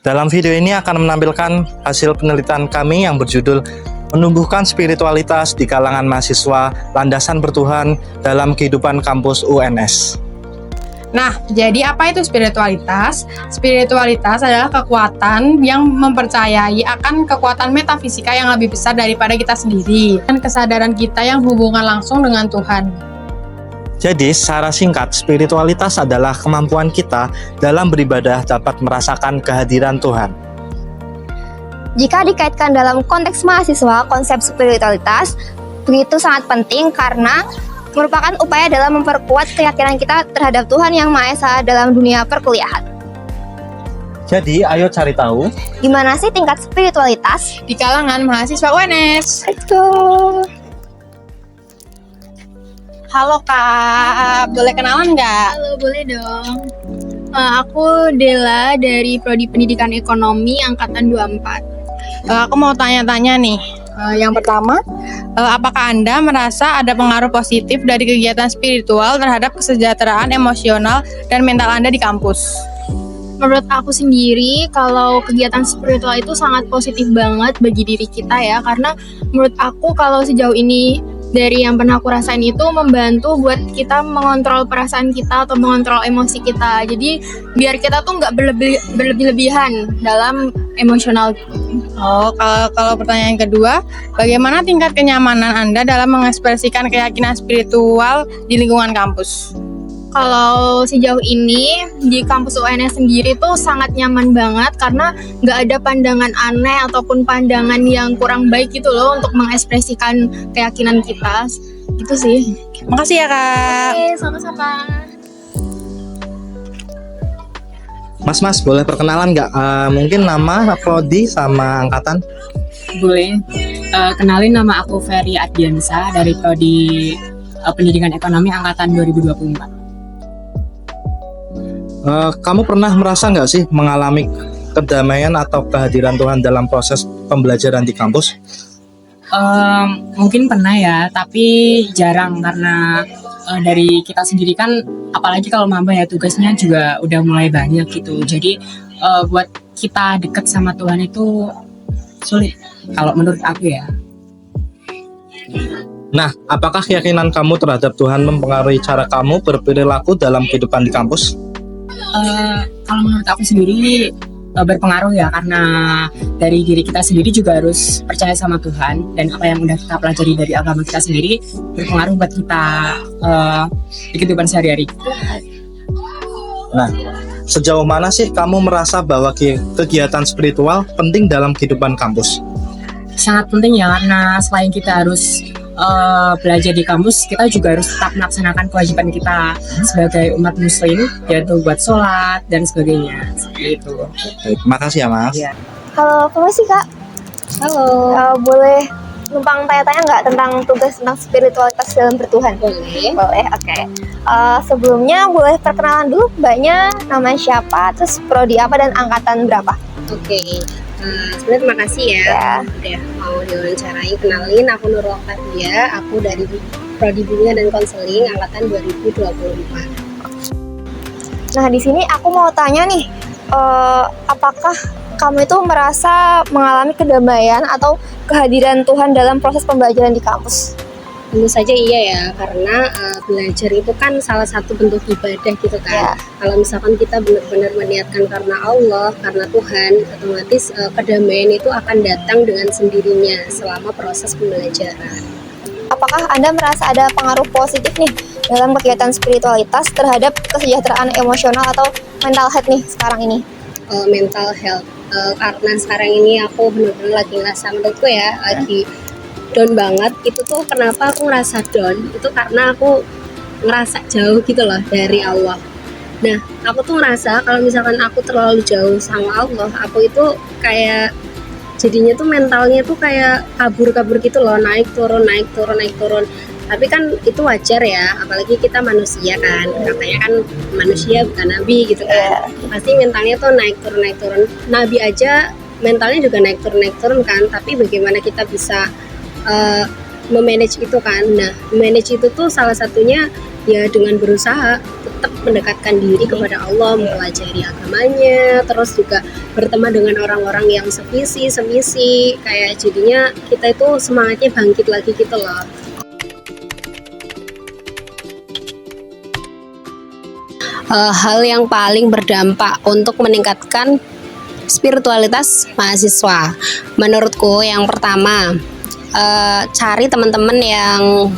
Dalam video ini akan menampilkan hasil penelitian kami yang berjudul Menumbuhkan Spiritualitas di Kalangan Mahasiswa Landasan Bertuhan dalam Kehidupan Kampus UNS. Nah, jadi apa itu spiritualitas? Spiritualitas adalah kekuatan yang mempercayai akan kekuatan metafisika yang lebih besar daripada kita sendiri dan kesadaran kita yang hubungan langsung dengan Tuhan. Jadi, secara singkat, spiritualitas adalah kemampuan kita dalam beribadah dapat merasakan kehadiran Tuhan. Jika dikaitkan dalam konteks mahasiswa, konsep spiritualitas begitu sangat penting karena merupakan upaya dalam memperkuat keyakinan kita terhadap Tuhan Yang Maha Esa dalam dunia perkuliahan. Jadi, ayo cari tahu Di mana sih tingkat spiritualitas Di kalangan mahasiswa UNS. Let's go. Halo Kak, boleh kenalan nggak? Halo, boleh dong. Aku Dela dari Prodi Pendidikan Ekonomi Angkatan 24. Aku mau tanya-tanya nih. Yang pertama, apakah Anda merasa ada pengaruh positif dari kegiatan spiritual terhadap kesejahteraan emosional dan mental Anda di kampus? Menurut aku sendiri, kalau kegiatan spiritual itu sangat positif banget bagi diri kita ya. Karena menurut aku kalau sejauh ini dari yang pernah aku rasain itu membantu buat kita mengontrol perasaan kita atau mengontrol emosi kita. Jadi biar kita tuh nggak berlebih-lebihan dalam emosional. Oh, kalau pertanyaan kedua, bagaimana tingkat kenyamanan Anda dalam mengekspresikan keyakinan spiritual di lingkungan kampus? Kalau sejauh ini di kampus UNS sendiri tuh sangat nyaman banget karena nggak ada pandangan aneh ataupun pandangan yang kurang baik gitu loh untuk mengekspresikan keyakinan kita. Gitu sih. Makasih ya Kak. Oke, sama-sama. Mas, boleh perkenalan nggak? Mungkin nama, prodi, sama angkatan? Boleh. Kenalin, nama aku Ferry Ardiansa dari Prodi Pendidikan Ekonomi Angkatan 2024. Kamu pernah merasa nggak sih mengalami kedamaian atau kehadiran Tuhan dalam proses pembelajaran di kampus? Mungkin pernah ya, tapi jarang karena dari kita sendiri kan, apalagi kalau maba ya tugasnya juga udah mulai banyak gitu. Jadi buat kita deket sama Tuhan itu sulit kalau menurut aku ya. Nah, apakah keyakinan kamu terhadap Tuhan mempengaruhi cara kamu berperilaku dalam kehidupan di kampus? Kalau menurut aku sendiri berpengaruh ya, karena dari diri kita sendiri juga harus percaya sama Tuhan, dan apa yang udah kita pelajari dari agama kita sendiri berpengaruh buat kita di kehidupan sehari-hari. Nah, sejauh mana sih kamu merasa bahwa kegiatan spiritual penting dalam kehidupan kampus? Sangat penting ya, karena selain kita harus belajar di kampus, kita juga harus tetap melaksanakan kewajiban kita sebagai umat muslim, yaitu buat sholat dan sebagainya, seperti itu. Baik, makasih ya Mas. Ya. Halo, permisi Kak. Halo. Boleh numpang tanya-tanya nggak tentang tugas tentang spiritualitas dalam bertuhan? Boleh, oke. Sebelumnya boleh perkenalan dulu, mbaknya namanya siapa, terus prodi apa dan angkatan berapa? Oke, sebenarnya terima kasih ya udah mau diwawancarai. Kenalin, aku Nurul Octavia, aku dari Prodi Bimbingan dan Konseling angkatan 2024. Nah, di sini aku mau tanya nih, apakah kamu itu merasa mengalami kedamaian atau kehadiran Tuhan dalam proses pembelajaran di kampus? Tentu saja iya ya, karena belajar itu kan salah satu bentuk ibadah gitu kan. Kalau misalkan kita benar-benar meniatkan karena Allah, karena Tuhan, otomatis kedamaian itu akan datang dengan sendirinya selama proses pembelajaran. Apakah Anda merasa ada pengaruh positif nih dalam kegiatan spiritualitas terhadap kesejahteraan emosional atau mental health nih sekarang ini? Mental health, karena sekarang ini aku benar-benar lagi ngerasa, menurutku ya, lagi down banget. Itu tuh kenapa aku ngerasa down, itu karena aku ngerasa jauh gitu loh dari Allah. Nah, aku tuh ngerasa kalau misalkan aku terlalu jauh sama Allah, aku itu kayak jadinya tuh mentalnya tuh kayak kabur-kabur gitu loh, naik turun. Tapi kan itu wajar ya, apalagi kita manusia kan, katanya kan manusia bukan nabi gitu kan. Pasti mentalnya tuh naik turun. Nabi aja mentalnya juga naik turun kan, tapi bagaimana kita bisa memanage itu kan. Nah, manage itu tuh salah satunya ya dengan berusaha tetap mendekatkan diri kepada Allah, mempelajari agamanya, terus juga berteman dengan orang-orang yang sevisi, semisi, kayak jadinya kita itu semangatnya bangkit lagi gitu loh. Hal yang paling berdampak untuk meningkatkan spiritualitas mahasiswa, menurutku yang pertama, cari teman-teman yang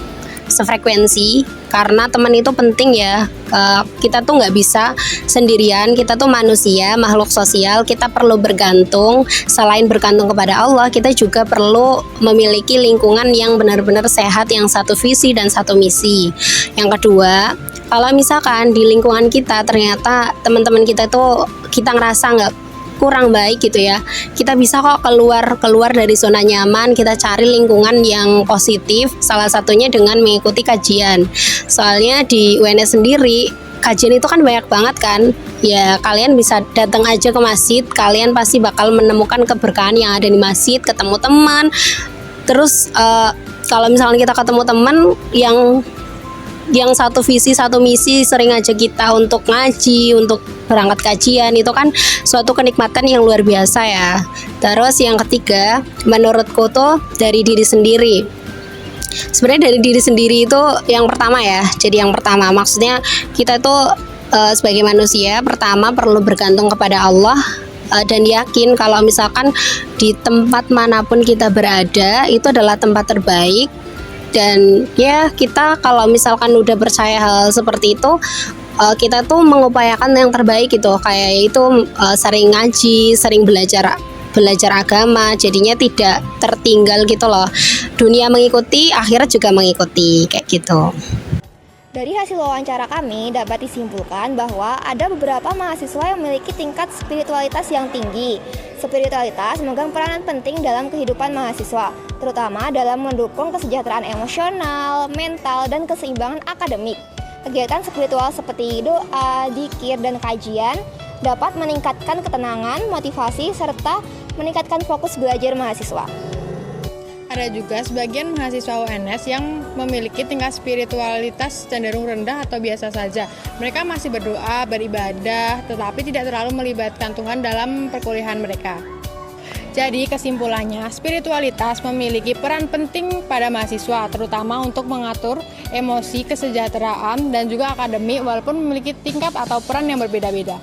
sefrekuensi, karena teman itu penting ya. Kita tuh nggak bisa sendirian, kita tuh manusia, makhluk sosial, kita perlu bergantung. Selain bergantung kepada Allah, kita juga perlu memiliki lingkungan yang benar-benar sehat, yang satu visi dan satu misi. Yang kedua, kalau misalkan di lingkungan kita ternyata teman-teman kita tuh kita ngerasa nggak kurang baik gitu ya, kita bisa kok keluar dari zona nyaman, kita cari lingkungan yang positif, salah satunya dengan mengikuti kajian. Soalnya di UNS sendiri kajian itu kan banyak banget kan ya, kalian bisa datang aja ke masjid, kalian pasti bakal menemukan keberkahan yang ada di masjid, ketemu teman. Terus kalau misalnya kita ketemu teman yang satu visi satu misi, sering aja kita untuk ngaji, untuk berangkat kajian, itu kan suatu kenikmatan yang luar biasa ya. Terus yang ketiga, menurutku tuh dari diri sendiri. Sebenarnya dari diri sendiri itu yang pertama ya. Jadi yang pertama maksudnya kita tuh sebagai manusia pertama perlu bergantung kepada Allah, dan yakin kalau misalkan di tempat manapun kita berada itu adalah tempat terbaik. Dan ya kita kalau misalkan udah percaya hal seperti itu, kita tuh mengupayakan yang terbaik gitu, kayak itu sering ngaji, sering belajar agama, jadinya tidak tertinggal gitu loh. Dunia mengikuti, akhirat juga mengikuti, kayak gitu. Dari hasil wawancara kami dapat disimpulkan bahwa ada beberapa mahasiswa yang memiliki tingkat spiritualitas yang tinggi. Spiritualitas memegang peranan penting dalam kehidupan mahasiswa, terutama dalam mendukung kesejahteraan emosional, mental, dan keseimbangan akademik. Kegiatan spiritual seperti doa, dzikir, dan kajian dapat meningkatkan ketenangan, motivasi, serta meningkatkan fokus belajar mahasiswa. Ada juga sebagian mahasiswa UNS yang memiliki tingkat spiritualitas cenderung rendah atau biasa saja. Mereka masih berdoa, beribadah, tetapi tidak terlalu melibatkan Tuhan dalam perkuliahan mereka. Jadi kesimpulannya, spiritualitas memiliki peran penting pada mahasiswa, terutama untuk mengatur emosi, kesejahteraan, dan juga akademik, walaupun memiliki tingkat atau peran yang berbeda-beda.